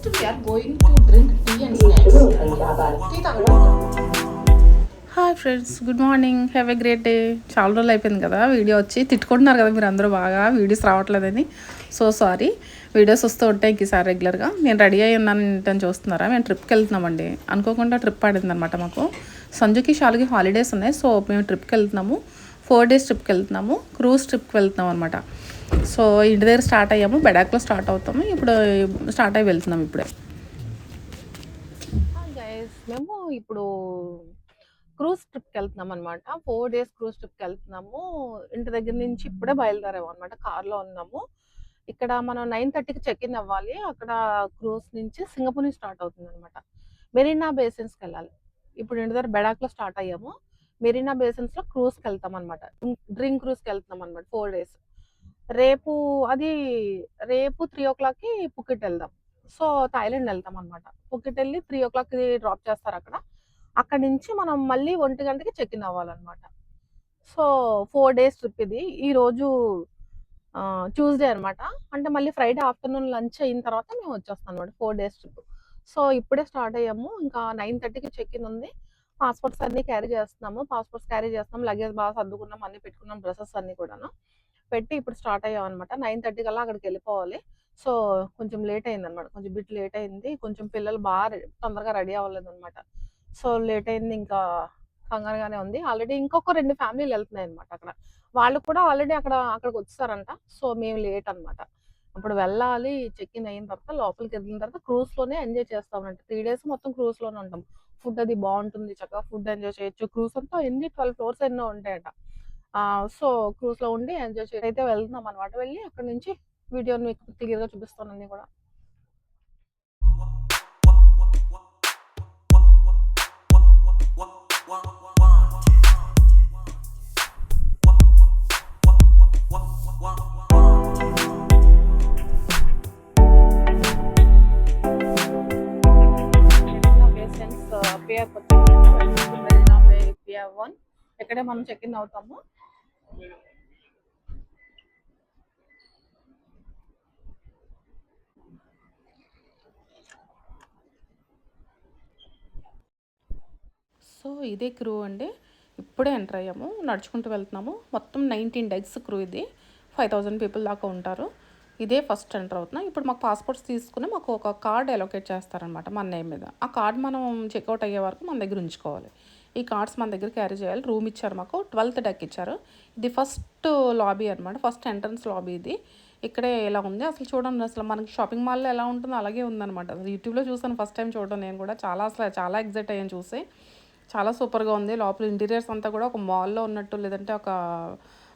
we are going to drink tea and snacks. Tea తాగడం. Hi friends, good morning, have a great day. చాలా రోజులు అయిపోయింది కదా video వచ్చి. తిట్టుకుంటున్నారు కదా మీరు అందరూ బాగా వీడియోస్ రావట్లేదని. సో సారీ, వీడియోస్ వస్తూ ఉంటాయి ఈసారి రెగ్యులర్గా. నేను రెడీ అయ్యి ఉన్నాను ఏంటని చూస్తున్నారా. మేము ట్రిప్కి వెళ్తున్నామండి. అనుకోకుండా ట్రిప్ పడింది అనమాట మాకు. సంజుకి షాలుకి హాలిడేస్ ఉన్నాయి. సో మేము ట్రిప్కి వెళ్తున్నాము. 4 days ట్రిప్కి వెళ్తున్నాము. క్రూజ్ ట్రిప్కి వెళ్తున్నాం అనమాట. సో ఇంటి దగ్గర స్టార్ట్ అయ్యాము. బెడాక్లో స్టార్ట్ అవుతాము. ఇప్పుడు స్టార్ట్ అయ్యి వెళ్తున్నాం ఇప్పుడే. మేము ఇప్పుడు క్రూజ్ ట్రిప్కి వెళ్తున్నాం అనమాట. 4 days క్రూజ్ ట్రిప్కి వెళ్తున్నాము. ఇంటి దగ్గర నుంచి ఇప్పుడే బయలుదేరాము అనమాట. కార్లో ఉన్నాము. ఇక్కడ మనం 9:30కి చెక్ ఇన్ అవ్వాలి. అక్కడ క్రూజ్ నుంచి సింగపూర్ నుంచి స్టార్ట్ అవుతుంది అనమాట. మెరీనా బేసిన్స్కి వెళ్ళాలి. ఇప్పుడు ఇంటి దగ్గర బెడాక్లో స్టార్ట్ అయ్యాము. మెరీనా బేసిన్స్ లో క్రూజ్కి వెళ్తాం అనమాట. డ్రింక్ క్రూజ్కి వెళ్తున్నాం అనమాట. 4 days. రేపు అది రేపు 3 o'clockకి పుకెట్ వెళ్దాం. సో థాయిలాండ్ వెళ్తాం అనమాట. పుకెట్ వెళ్ళి 3 o'clockకి డ్రాప్ చేస్తారు అక్కడ. అక్కడ నుంచి మనం మళ్ళీ 1 గంటకి చెక్ ఇన్ అవ్వాలన్నమాట. సో 4 days ట్రిప్ ఇది. ఈ రోజు ట్యూస్డే అనమాట. అంటే మళ్ళీ ఫ్రైడే ఆఫ్టర్నూన్ లంచ్ అయిన తర్వాత మేము వచ్చేస్తాం అనమాట. 4 days ట్రిప్. సో ఇప్పుడే స్టార్ట్ అయ్యాము. ఇంకా 9:30కి చెక్ ఇన్ ఉంది. పాస్పోర్ట్స్ అన్ని క్యారీ చేస్తున్నాము. పాస్పోర్ట్స్ క్యారీ చేస్తున్నాం. లగేజ్ బాగా సర్దుకున్నాం. అన్ని పెట్టుకున్నాం. డ్రెస్సెస్ అన్ని కూడాను పెట్టి ఇప్పుడు స్టార్ట్ అయ్యాం అనమాట. 9:30 కల్లా అక్కడికి వెళ్ళిపోవాలి. సో కొంచెం లేట్ అయింది అనమాట. కొంచెం బిట్ లేట్ అయింది. కొంచెం పిల్లలు బాగా తొందరగా రెడీ అవ్వలేదు అనమాట. సో లేట్ అయింది. ఇంకా కంగారుగానే ఉంది. ఆల్రెడీ ఇంకొక 2 ఫ్యామిలీలు వెళ్తున్నాయి అనమాట. అక్కడ వాళ్ళు కూడా ఆల్రెడీ అక్కడికి వచ్చారంట. సో మేము లేట్ అనమాట. అప్పుడు వెళ్ళాలి. చెక్ ఇన్ అయిన తర్వాత లోపలికి వెళ్ళిన తర్వాత క్రూజ్ లోనే ఎంజాయ్ చేస్తామంట. 3 days మొత్తం క్రూజ్ లోనే ఉంటాం. ఫుడ్ అది బాగుంటుంది. చక్కగా ఫుడ్ ఎంజాయ్ చేయొచ్చు. క్రూజ్ అంతా 12 floors ఎన్నో ఉంటాయట. సో క్రూజ్ లో ఉండి ఎంజాయ్ చేసి అయితే వెళ్తున్నాం అనమాట. వెళ్ళి అక్కడ నుంచి వీడియోని మీకు క్లియర్ గా చూపిస్తాను అన్ని కూడా. ఇక్కడే మనం చెక్ ఇన్ అవుతాము. సో ఇదే క్రూ అండి. ఇప్పుడే ఎంటర్ అయ్యాము. నడుచుకుంటూ వెళ్తున్నాము. మొత్తం 19 days క్రూ ఇది. 5,000 people దాకా ఉంటారు. ఇదే ఫస్ట్ ఎంటర్ అవుతున్నాం. ఇప్పుడు మాకు పాస్పోర్ట్స్ తీసుకుని మాకు ఒక కార్డ్ అలొకేట్ చేస్తారనమాట మన నేమ్ మీద. ఆ కార్డ్ మనం చెక్అవుట్ అయ్యే వరకు మన దగ్గర ఉంచుకోవాలి. ఈ కార్డ్స్ మన దగ్గర క్యారీ చేయాలి. రూమ్ ఇచ్చారు మాకు. 12th deck ఇచ్చారు. ఇది ఫస్ట్ లాబీ అనమాట. ఫస్ట్ ఎంట్రన్స్ లాబీ ఇది. ఇక్కడే ఇలా ఉంది. అసలు చూడండి, అసలు మనకి షాపింగ్ మాల్లో ఎలా ఉంటుందో అలాగే ఉందన్నమాట. అసలు యూట్యూబ్లో చూసాను ఫస్ట్ టైం చూడడం నేను కూడా. చాలా ఎగ్జైట్ అయ్యాను చూసి. చాలా సూపర్గా ఉంది. లోపల ఇంటీరియర్స్ అంతా కూడా ఒక మాల్లో ఉన్నట్టు, లేదంటే ఒక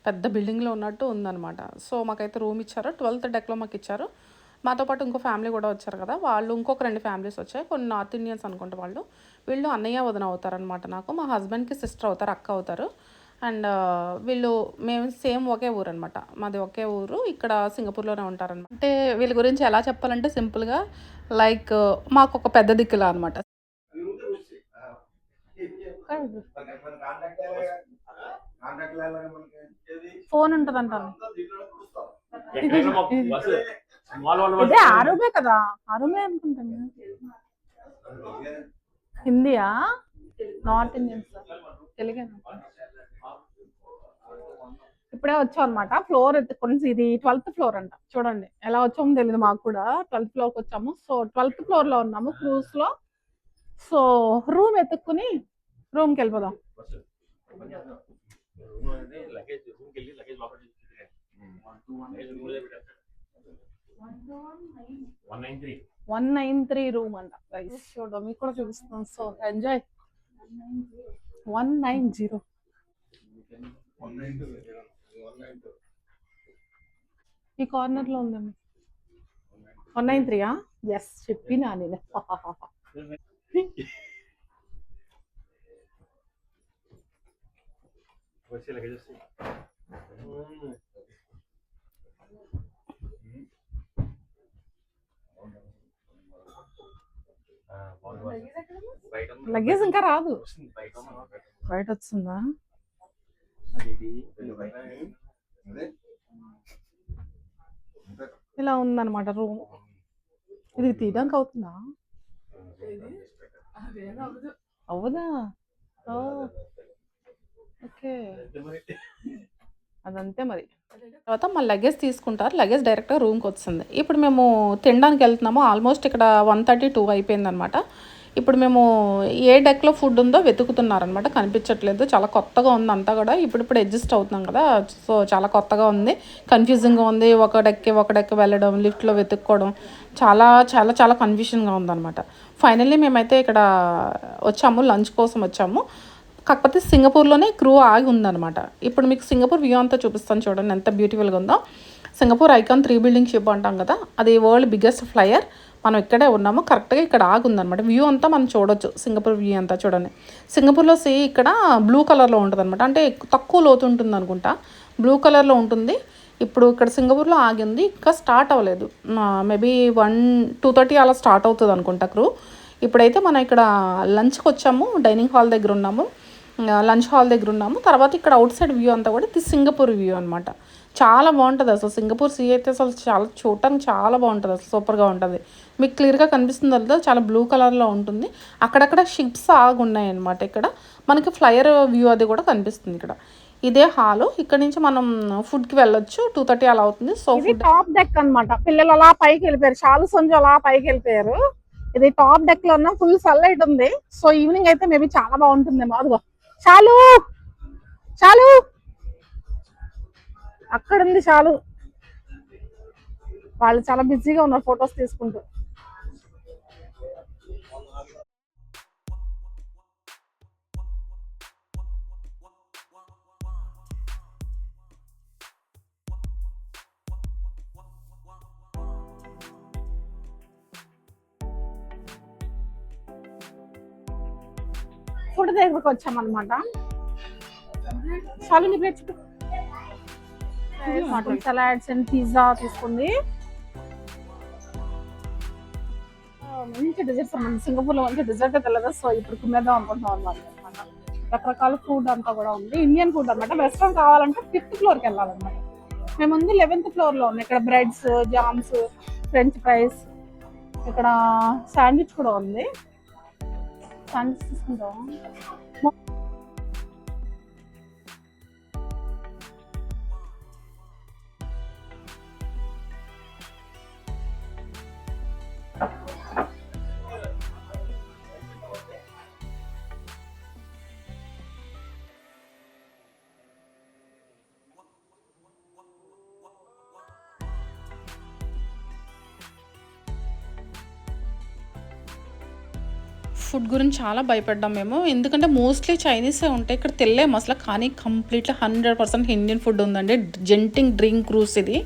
పెద్ద బిల్డింగ్లో ఉన్నట్టు ఉందన్నమాట. సో మాకైతే రూమ్ ఇచ్చారు. 12th deckలో మాకు ఇచ్చారు. మాతో పాటు ఇంకో ఫ్యామిలీ కూడా వచ్చారు కదా. వాళ్ళు ఇంకొక 2 ఫ్యామిలీస్ వచ్చాయి. కొన్ని నార్త్ ఇండియన్స్ అనుకుంటే వాళ్ళు. వీళ్ళు అన్నయ్య వదిన అవుతారనమాట. నాకు మా హస్బెండ్కి సిస్టర్ అవుతారు, అక్క అవుతారు. అండ్ మేము సేమ్ ఒకే ఊరు అనమాట. మాది ఒకే ఊరు. ఇక్కడ సింగపూర్లోనే ఉంటారనమాట. అంటే వీళ్ళ గురించి ఎలా చెప్పాలంటే సింపుల్గా లైక్ మాకు ఒక పెద్ద దిక్కులా అనమాట. ఫోన్ ఉంటుంది అంటాను. ఇదే ఆరుమే కదా. ఆరుమే అనుకుంటాను. హిందీయా? నార్త్ ఇండియన్స్ తెలుగే. ఇప్పుడే వచ్చాం అనమాట. ఫ్లోర్ ఎత్తుకొని ఇది 12th floor అంట. చూడండి ఎలా వచ్చామో తెలియదు మాకు కూడా. 12th floorకి వచ్చాము. సో 12th floor లో ఉన్నాము క్రూజ్ లో. సో రూమ్ ఎత్తుక్కుని రూమ్కి వెళ్ళిపోదాం. 193 రూమ్ అంట. చూడడం మీకు కూడా చూపిస్తాం. So enjoy. 190 ఈ కార్నర్ లో ఉందండి. 193 ఎస్ చెప్పినా నేను. లగేజ్ ఇంకా రాదు. బయట వస్తుందా? ఇలా ఉందన్నమాట రూమ్. ఇది తీయడానికి అవుతుందా? అవ్వదా? ఓ ఓకే, అదంతే మరి. తర్వాత మా లగేజ్ తీసుకుంటారు. లగేజ్ డైరెక్ట్‌గా రూమ్‌కి వస్తుంది. ఇప్పుడు మేము తినడానికి వెళ్తున్నాము. ఆల్మోస్ట్ ఇక్కడ 1:30, 2 అయిపోయిందనమాట. ఇప్పుడు మేము ఏ డెక్‌లో ఫుడ్ ఉందో వెతుకుతున్నారనమాట. కనిపించట్లేదు. చాలా కొత్తగా ఉంది అంతా కూడా. ఇప్పుడిప్పుడు అడ్జస్ట్ అవుతున్నాం కదా! సో, చాలా కొత్తగా ఉంది. కన్‌ఫ్యూజింగ్‌గా ఉంది. ఒక డెక్ వెళ్ళడం, లిఫ్ట్‌లో వెతుక్కోవడం చాలా చాలా చాలా కన్‌ఫ్యూషన్‌గా ఉందనమాట. ఫైనల్లీ మేమైతే ఇక్కడ వచ్చాము. లంచ్ కోసం వచ్చాము. కాకపోతే సింగపూర్‌లోనే క్రూ ఆగి ఉందనమాట. ఇప్పుడు మీకు సింగపూర్ వ్యూ అంతా చూపిస్తాను చూడండి ఎంత బ్యూటిఫుల్‌గా ఉందో. సింగపూర్ ఐకాన్ 3 బిల్డింగ్ షిప్ అంటాం కదా! అది వరల్డ్ బిగ్గెస్ట్ ఫ్లైయర్. మనం ఇక్కడే ఉన్నాము. కరెక్ట్‌గా ఇక్కడ ఆగి ఉందనమాట. వ్యూ అంతా మనం చూడొచ్చు. సింగపూర్ వ్యూ అంతా చూడండి. సింగపూర్‌లో సీ ఇక్కడ బ్లూ కలర్‌లో ఉంటదనమాట. అంటే తక్కువ లోతు ఉంటుందనుకుంటా. బ్లూ కలర్‌లో ఉంటుంది. ఇప్పుడు ఇక్కడ సింగపూర్‌లో ఆగింది. ఇంకా స్టార్ట్ అవ్వలేదు. మేబీ 2:30 అలా స్టార్ట్ అవుతది అనుకుంటా క్రూ. ఇప్పుడైతే మనం ఇక్కడ లంచ్‌కి వచ్చాము. డైనింగ్ హాల్ దగ్గర ఉన్నాము. లంచ్ హాల్ దగ్గర ఉన్నాము. తర్వాత ఇక్కడ అవుట్ సైడ్ వ్యూ అంతా కూడా ఇది సింగపూర్ వ్యూ అనమాట. చాలా బాగుంటుంది అసలు. సింగపూర్ సీ అయితే అసలు చాలా చూడటానికి చాలా బాగుంటుంది. అసలు సూపర్గా ఉంటుంది. మీకు క్లియర్గా కనిపిస్తుంది కదా, చాలా బ్లూ కలర్లో ఉంటుంది. అక్కడక్కడ షిప్స్ ఆగి ఉన్నాయి అనమాట. ఇక్కడ మనకి ఫ్లైయర్ వ్యూ అది కూడా కనిపిస్తుంది. ఇక్కడ ఇదే హాలు. ఇక్కడ నుంచి మనం ఫుడ్కి వెళ్ళొచ్చు. 2:30 అలా అవుతుంది. సో ఫుడ్ టాప్ డెక్ అనమాట. పిల్లలు అలా పైకి వెళ్ళిపోయారు. చాలు సంజు అలా పైకి వెళ్ళిపోయారు. ఇది టాప్ డెక్ లో ఉన్న ఫుల్ సన్లైట్ ఉంది. సో ఈవినింగ్ అయితే మేబీ చాలా బాగుంటుందేమో. అదిగో చాలు చాలు అక్కడ ఉంది చాలు. వాళ్ళు చాలా బిజీగా ఉన్నారు ఫొటోస్ తీసుకుంటూ. ఫుడ్ దగ్గరకు వచ్చామన్నమాట. చాలు నీ ప్లేట్ సలాడ్స్ అండ్ పిజ్జా తీసుకుంది. మంచి డిజర్ట్స్ అన్నమాట. సింగపూర్ లో మంచి డిజర్ట్ తెలియదు. సో ఇప్పుడు తినేద్దాం అనుకుంటున్నాం అనమాట. రకరకాల ఫుడ్ అంతా కూడా ఉంది. ఇండియన్ ఫుడ్ అనమాట. వెస్ట్రన్ కావాలంటే 5th ఫ్లోర్కి వెళ్ళాలన్నమాట. మేము ముందు 11th ఫ్లోర్ లో ఉంది. ఇక్కడ బ్రెడ్స్, జామ్స్, ఫ్రెంచ్ ఫ్రైస్, ఇక్కడ శాండ్విచ్ కూడా ఉంది. శాండ్విచ్ తీసుకుంటాం. ఫుడ్ గురించి చాలా భయపడ్డాం మేము. ఎందుకంటే మోస్ట్లీ చైనీసే ఉంటాయి. ఇక్కడ తెలియము అసలు. కానీ కంప్లీట్లీ 100% ఇండియన్ ఫుడ్ ఉందండి. జెంటింగ్ డ్రీమ్ క్రూజ్ ఇది.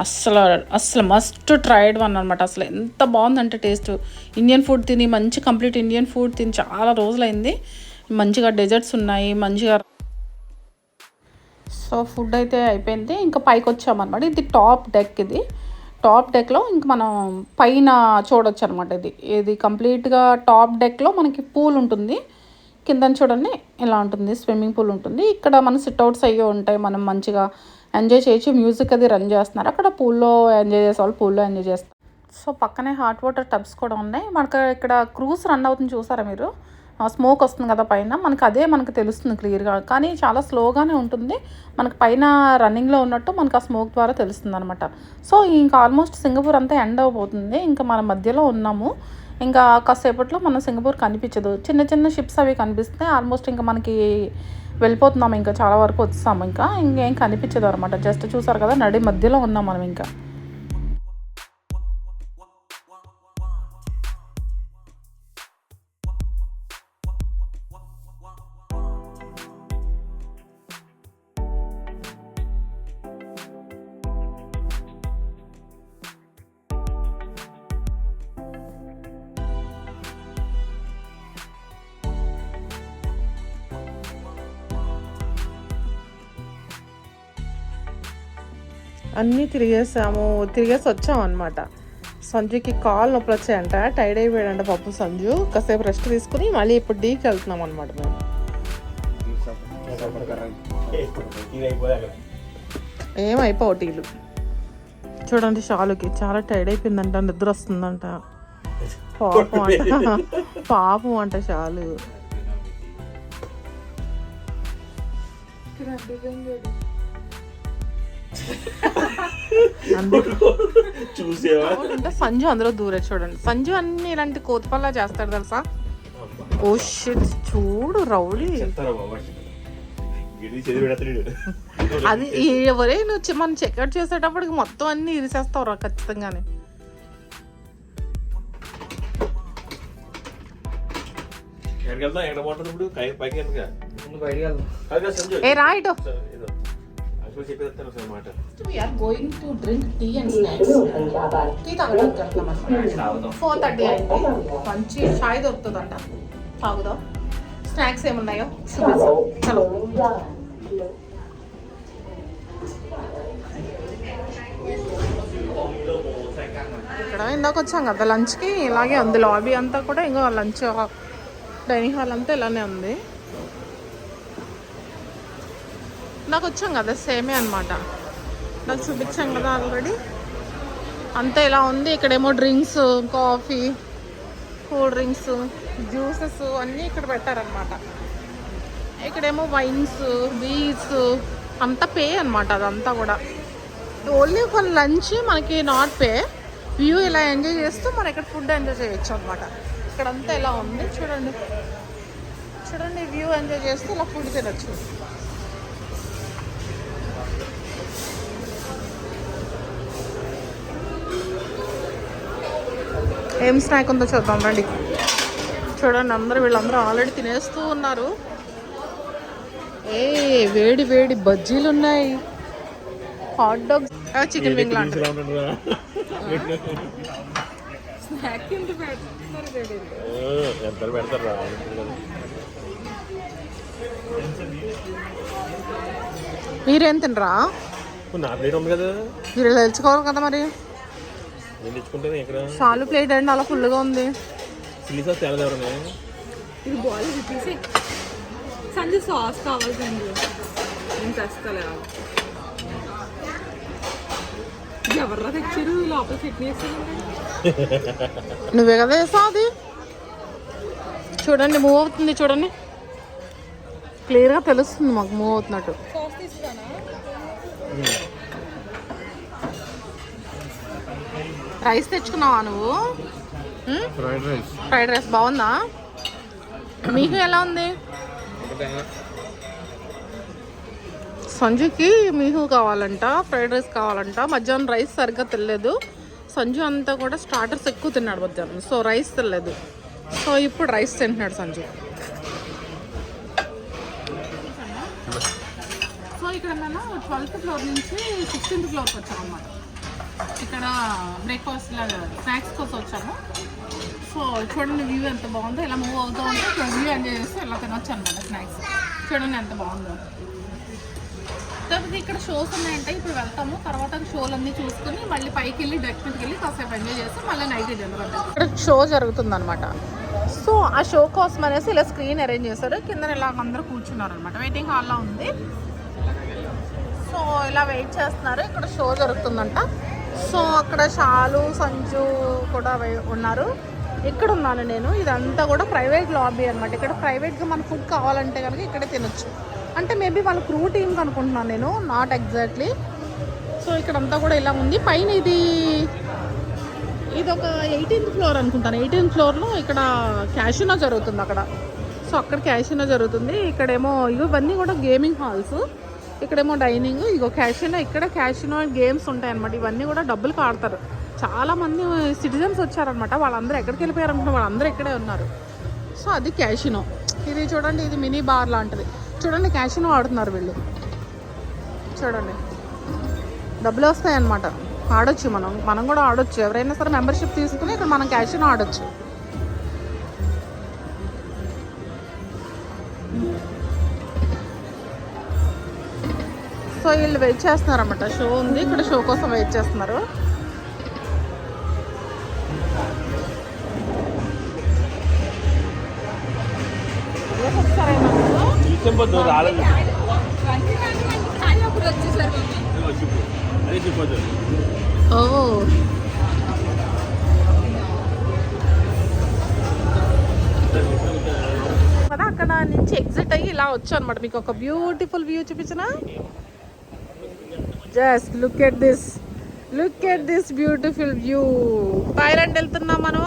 అస్సలు అస్సలు మస్ట్ ట్రైడ్ వన్ అనమాట. అసలు ఎంత బాగుందంటే టేస్ట్. ఇండియన్ ఫుడ్ తిని మంచి కంప్లీట్ ఇండియన్ ఫుడ్ తిని చాలా రోజులైంది. మంచిగా డెజర్ట్స్ ఉన్నాయి మంచిగా. సో ఫుడ్ అయితే అయిపోయింది. ఇంకా పైకి వచ్చామన్నమాట. ఇది టాప్ డెక్. ఇది టాప్ డెక్లో ఇంక మనం పైన చూడొచ్చు అనమాట. ఇది కంప్లీట్గా టాప్ డెక్లో మనకి పూల్ ఉంటుంది. కింద చూడండి ఇలా ఉంటుంది. స్విమ్మింగ్ పూల్ ఉంటుంది. ఇక్కడ మన సిట్అవుట్స్ అయ్యి ఉంటాయి. మనం మంచిగా ఎంజాయ్ చేయొచ్చు. మ్యూజిక్ అది రన్ చేస్తున్నారు. అక్కడ పూల్లో ఎంజాయ్ చేసేవాళ్ళు పూల్లో ఎంజాయ్ చేస్తారు. సో పక్కనే హాట్ వాటర్ టబ్స్ కూడా ఉన్నాయి. మనకు ఇక్కడ క్రూజ్ రన్ అవుతుంది చూసారా మీరు. స్మోక్ వస్తుంది కదా పైన. మనకు తెలుస్తుంది క్లియర్గా. కానీ చాలా స్లోగానే ఉంటుంది. మనకు పైన రన్నింగ్లో ఉన్నట్టు మనకు ఆ స్మోక్ ద్వారా తెలుస్తుంది అనమాట. సో ఇంకా ఆల్మోస్ట్ సింగపూర్ అంతా ఎండ్ అయిపోతుంది. ఇంకా మన మధ్యలో ఉన్నాము. ఇంకా కాసేపట్లో మనం సింగపూర్ కనిపించదు. చిన్న చిన్న షిప్స్ అవి కనిపిస్తాయి. ఆల్మోస్ట్ ఇంకా మనకి వెళ్ళిపోతున్నాము. ఇంకా చాలా వరకు వచ్చాము. ఇంకేం కనిపించదు అనమాట. జస్ట్ చూసారు కదా నడి మధ్యలో ఉన్నాం మనం. ఇంకా అన్నీ తిరిగేసి వచ్చాం అనమాట. సంజుకి కాళ్ళు నొప్పులు వచ్చాయంట. టైర్డ్ అయిపోయాడంట పాపం సంజు. కాసేపు రెస్ట్ తీసుకుని మళ్ళీ ఇప్పుడు డీకి వెళ్తున్నాం అనమాట మేము. ఏమైపోటీలు చూడండి. షాలుకి చాలా టైర్డ్ అయిపోయిందంట. నిద్ర వస్తుందంట. పాపం అంట, పాపం అంట చాలు. చూసేవా సంజు అందులో దూరే చూడండి. సంజు అన్ని ఇలాంటి కోతిపల్లా చేస్తాడు తెలుసా. ఓ షిట్ చూడు రౌడీ. అది ఎవరే నువ్వు మనం చెక్అవుట్ చేసేటప్పటికి మొత్తం అన్ని ఇరిసేస్తావురా ఖచ్చితంగానే. Alright we are going to drink tea and snacks. Tea తాగడానికి వెళ్తున్నాం అన్నమాట. 4:30 అయింది. మంచి చాయ్ దొరుకుతుందంట, తాగుదాం. స్నాక్స్ ఏమున్నాయో చూపిస్తాం. చలో ఇక్కడ ఇందాక వచ్చాం కదా లంచ్కి, ఇలాగే ఉంది లాబీ అంతా కూడా. ఇంకో లంచ్ డైనింగ్ హాల్ అంతా ఇలానే ఉంది. నాకు వచ్చాం కదా సేమే అనమాట, నాకు చూపించాం కదా ఆల్రెడీ. అంతా ఇలా ఉంది. ఇక్కడేమో drinks, coffee, cool drinks, juices అన్నీ ఇక్కడ పెట్టారనమాట. ఇక్కడేమో వైన్స్, బీర్స్ అంతా పే అనమాట. అదంతా కూడా ఓన్లీ ఫర్ లంచ్, మనకి నాట్ పే. వ్యూ ఇలా ఎంజాయ్ చేస్తూ మనం ఇక్కడ ఫుడ్ ఎంజాయ్ చేయొచ్చు అనమాట. ఇక్కడంతా ఇలా ఉంది చూడండి, చూడండి వ్యూ ఎంజాయ్ చేస్తూ ఇలా ఫుడ్ తినొచ్చు. ఏం స్నాక్ ఉందో చూద్దాం రండి. చూడండి వీళ్ళందరూ ఆల్రెడీ తినేస్తూ ఉన్నారు. వేడి వేడి బజ్జీలు ఉన్నాయి, హాట్ డాగ్స్, చికెన్ వింగ్ లాంటి స్నాక్ మీరేం తినరా? మీరు తెలుసుకోవాలి కదా మరి. చాలు ప్లేట్ అండి, అలా ఫుల్గా ఉంది. ఇది బాల్ తీసి సంజయ్ సాస్ కావాలి సంజయ్, నేను తెస్తలే. ఎవర్రా తెచ్చారు లోపల చట్నీ వేస్తారు? నువ్వే కదా వేసావు అది. చూడండి మూవ్ అవుతుంది, చూడండి క్లియర్గా తెలుస్తుంది మాకు మూవ్ అవుతున్నట్టు. రైస్ తెచ్చుకున్నావా నువ్వు? ఫ్రైడ్ రైస్ బాగుందా? మీకు ఎలా ఉంది? సంజుకి మీహు కావాలంట, ఫ్రైడ్ రైస్ కావాలంట. మధ్యాహ్నం రైస్ సరిగ్గా తినలేదు సంజు. అంతా కూడా స్టార్టర్స్ ఎక్కువ తిన్నాడు మధ్యాహ్నం, సో రైస్ తినలేదు. సో ఇప్పుడు రైస్ తింటున్నాడు సంజు. సో ఇక్కడ మేము 12th ఫ్లోర్ నుంచి 16th ఫ్లోర్కి వచ్చాము అన్నమాట. ఇక్కడ బ్రేక్ఫాస్ట్ లాగా స్నాక్స్ కోసం వచ్చాము. సో చూడండి వ్యూ ఎంత బాగుందో. ఇలా మూవ్ అవుతూ ఉంటే ఇక్కడ వ్యూ ఎంజాయ్ చేస్తే ఇలా తినొచ్చు అనమాట స్నాక్స్. చూడండి ఎంత బాగుందో. తర్వాత ఇక్కడ షోస్ ఉన్నాయంటే ఇప్పుడు వెళ్తాము. తర్వాత షోలన్నీ చూసుకుని మళ్ళీ పైకి వెళ్ళి డెక్ మీదకి వెళ్ళి కాసేపు ఎంజాయ్ చేసి మళ్ళీ నైట్ డిన్నర్ అంటే ఇక్కడ షో జరుగుతుంది అనమాట. సో ఆ షో కోసం అనేసి ఇలా స్క్రీన్ అరేంజ్ చేశారు. కింద ఇలా అందరూ కూర్చున్నారు అనమాట. వెయిటింగ్ హాల్లో ఉంది. సో ఇలా వెయిట్ చేస్తున్నారు. ఇక్కడ షో జరుగుతుందంట. సో అక్కడ షాలు, సంజు కూడా ఉన్నారు. ఇక్కడ ఉన్నాను నేను. ఇదంతా కూడా ప్రైవేట్ లాబీ అనమాట. ఇక్కడ ప్రైవేట్గా మన ఫుడ్ కావాలంటే కనుక ఇక్కడే తినొచ్చు. అంటే మేబీ వాళ్ళ క్రూ టీమ్కి అనుకుంటున్నాను నేను, నాట్ ఎగ్జాక్ట్లీ. సో ఇక్కడంతా కూడా ఇలా ఉంది. పైన ఇది ఒక 18th ఫ్లోర్ అనుకుంటాను. 18th ఫ్లోర్లో ఇక్కడ క్యాసినో జరుగుతుంది అక్కడ. సో అక్కడ క్యాసినో జరుగుతుంది. ఇక్కడేమో ఇవన్నీ కూడా గేమింగ్ హాల్స్. ఇక్కడేమో డైనింగ్, ఇగో క్యాసినో. ఇక్కడ క్యాసినో గేమ్స్ ఉంటాయి అన్నమాట. ఇవన్నీ కూడా డబ్బులకు ఆడతారు. చాలామంది సిటిజన్స్ వచ్చారనమాట. వాళ్ళందరూ ఎక్కడికి వెళ్ళిపోయారు అనుకుంటే వాళ్ళందరూ ఇక్కడే ఉన్నారు. సో అది క్యాసినో. ఇది చూడండి, ఇది మినీ బార్ లాంటిది. చూడండి క్యాసినో ఆడుతున్నారు వీళ్ళు. చూడండి డబ్బులు వస్తాయి అన్నమాట. ఆడొచ్చు, మనం కూడా ఆడొచ్చు. ఎవరైనా సరే మెంబర్షిప్ తీసుకుని ఇక్కడ మనం క్యాసినో ఆడొచ్చు. సో వీళ్ళు వెయిట్ చేస్తున్నారు అన్నమాట. షో ఉంది ఇక్కడ, షో కోసం వెయిట్ చేస్తున్నారు. ఓ వచ్చు అనమాట. మీకు ఒక బ్యూటిఫుల్ వ్యూ చూపించిన. Just look at this beautiful view. Thailand వెళ్తున్నాం మనం.